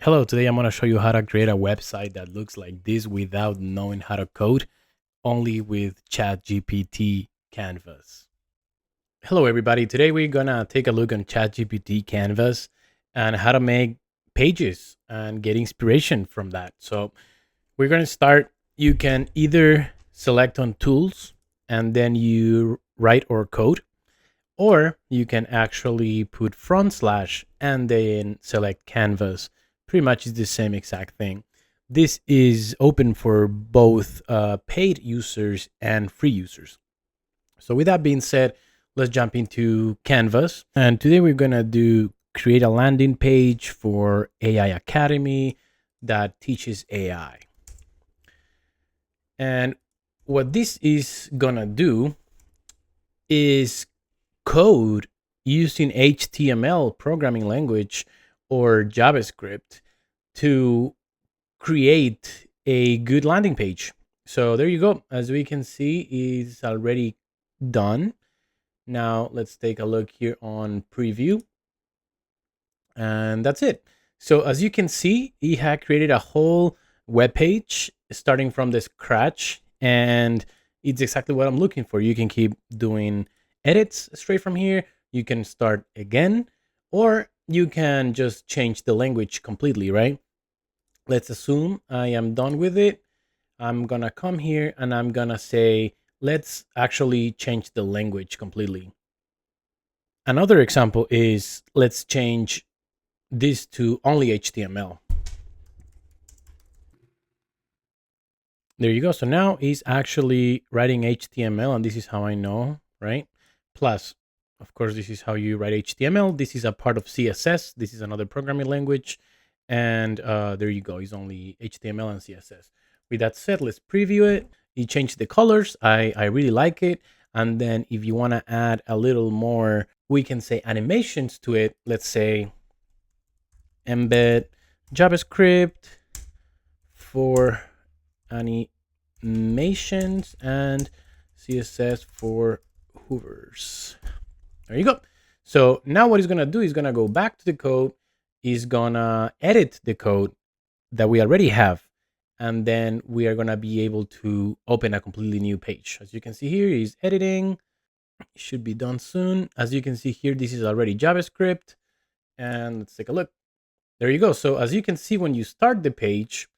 Hello, today I'm going to show you how to create a website that looks like this without knowing how to code, only with ChatGPT Canvas. Hello everybody, today we're going to take a look on ChatGPT Canvas and how to make pages and get inspiration from that. So we're going to start, you can either select on tools and then you write or code, or you can actually put front slash and then select canvas. Pretty much is the same exact thing. This is open for both paid users and free users. So with that being said, let's jump into Canvas. And today we're going to do create a landing page for AI Academy that teaches AI. And what this is going to do is code using HTML programming language or JavaScript to create a good landing page. So there you go. As we can see, it's already done. Now let's take a look here on preview. And that's it. So as you can see, he had created a whole web page starting from the scratch, and it's exactly what I'm looking for. You can keep doing edits straight from here. You can start again, or you can just change the language completely, right? Let's assume I am done with it. I'm gonna come here and I'm gonna say, let's actually change the language completely. Another example is, let's change this to only HTML. There you go. So now he's actually writing HTML, and this is how I know, right? Plus, of course, this is how you write HTML. This is a part of CSS. This is another programming language. And there you go. It's only HTML and CSS. With that said, let's preview it. He changed the colors. I really like it. And then if you want to add a little more, we can say animations to it. Let's say embed JavaScript for animations and CSS for hoovers. There you go. So now what he's going to do is going to go back to the code. He's going to edit the code that we already have. And then we are going to be able to open a completely new page. As you can see here, he's editing. It should be done soon. As you can see here, this is already JavaScript. And let's take a look. There you go. So as you can see, when you start the page,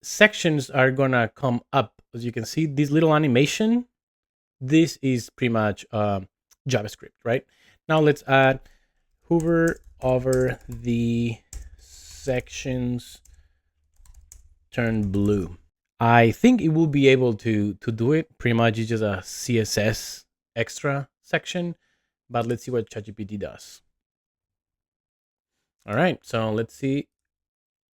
sections are gonna come up. As you can see, this little animation, this is pretty much JavaScript, right? Now let's add hover over the sections, turn blue. I think it will be able to do it. Pretty much it's just a CSS extra section, but let's see what ChatGPT does. All right, so let's see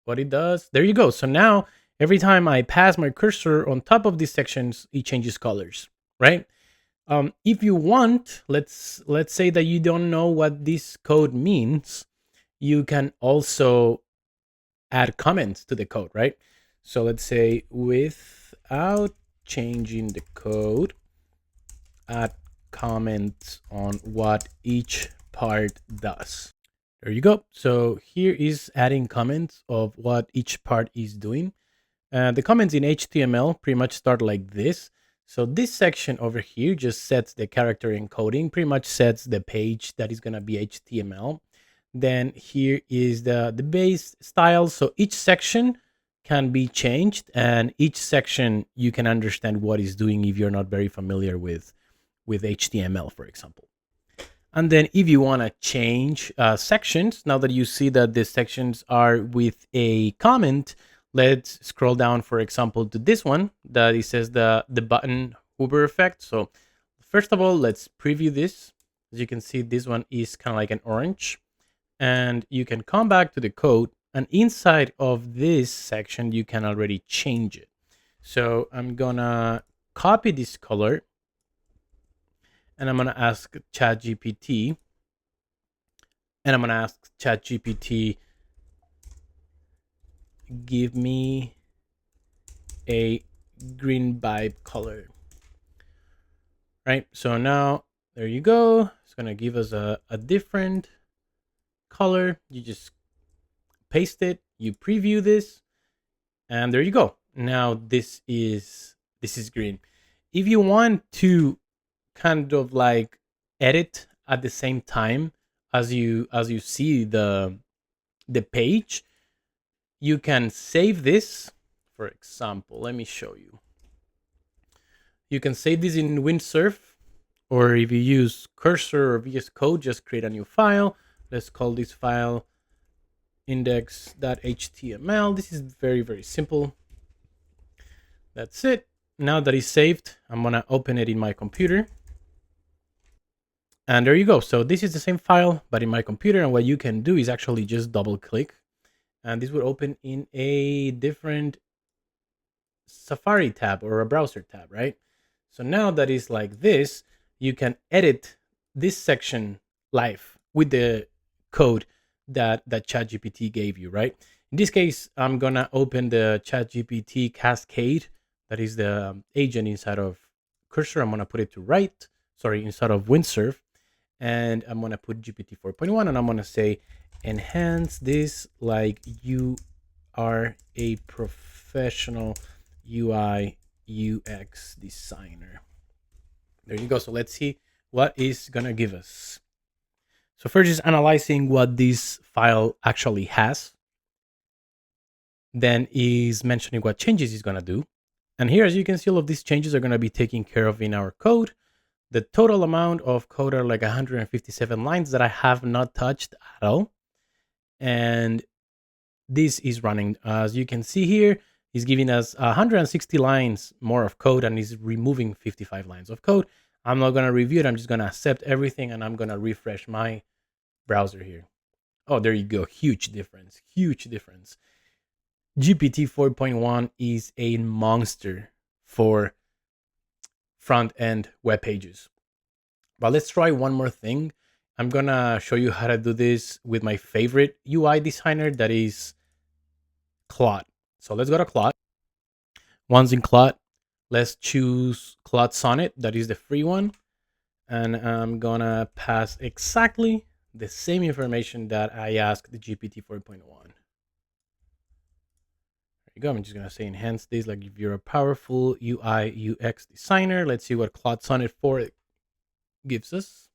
what it does. There you go. So now every time I pass my cursor on top of these sections, it changes colors, right? If you want, let's say that you don't know what this code means, you can also add comments to the code, right? So let's say without changing the code, add comments on what each part does. There you go. So here is adding comments of what each part is doing. The comments in HTML pretty much start like this. So this section over here just sets the character encoding, pretty much sets the page that is going to be HTML. Then here is the base style. So each section can be changed, and each section you can understand what it's doing if you're not very familiar with HTML, for example. And then if you want to change sections, now that you see that the sections are with a comment, let's scroll down, for example, to this one that it says the button hover effect. So first of all, let's preview this. As you can see, this one is kind of like an orange. And you can come back to the code, and inside of this section, you can already change it. So I'm going to copy this color, and I'm going to ask ChatGPT, and I'm going to ask ChatGPT, give me a green vibe color. Right? So now, there you go. It's going to give us a different color. You just paste it You preview this, and there you go. Now this is green. If you want to kind of like edit at the same time as you see the page, you can save this. For example, let me show you. You can save this in Windsurf, or if you use Cursor or VS Code, just create a new file. Let's call this file index.html. This is very, very simple. That's it. Now that it's saved, I'm gonna open it in my computer. And there you go. So this is the same file, but in my computer. And what you can do is actually just double click, and this would open in a different Safari tab or a browser tab, right? So now that is like this, you can edit this section live with the code that ChatGPT gave you, right? In this case, I'm gonna open the ChatGPT Cascade, that is the agent inside of Cursor. I'm gonna put it to inside of Windsurf, and I'm gonna put GPT 4.1, and I'm gonna say, enhance this like you are a professional UI UX designer. There you go. So let's see what is gonna give us. So first is analyzing what this file actually has. Then is mentioning what changes it's gonna do. And here, as you can see, all of these changes are gonna be taken care of in our code. The total amount of code are like 157 lines that I have not touched at all. And this is running. As you can see here, he's giving us 160 lines more of code, and he's removing 55 lines of code. I'm not going to review it. I'm just going to accept everything, and I'm going to refresh my browser here. Oh, there you go. Huge difference. Huge difference. GPT 4.1 is a monster for front-end web pages. But let's try one more thing. I'm going to show you how to do this with my favorite UI designer, that is Claude. So let's go to Claude. Once in Claude, let's choose Claude Sonnet. That is the free one. And I'm gonna pass exactly the same information that I asked the GPT 4.1. There you go. I'm just gonna say enhance this like if you're a powerful UI UX designer. Let's see what Claude Sonnet 4 gives us.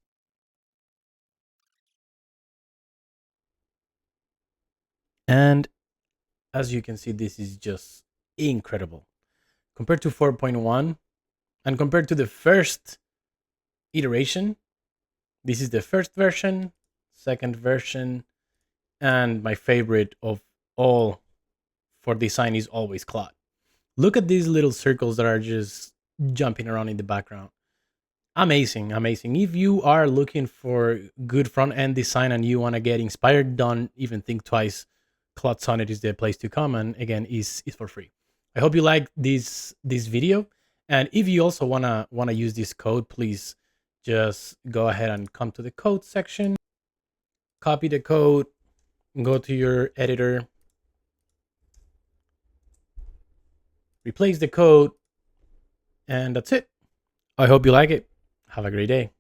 And as you can see, this is just incredible. Compared to 4.1 and compared to the first iteration, this is the first version, second version, and my favorite of all for design is always Claude. Look at these little circles that are just jumping around in the background. Amazing, amazing. If you are looking for good front end design and you want to get inspired, don't even think twice. Claude Sonnet is the place to come, and again, is for free. I hope you like this video, and if you also wanna use this code, please just go ahead and come to the code section, copy the code, go to your editor, replace the code, and that's it. I hope you like it. Have a great day.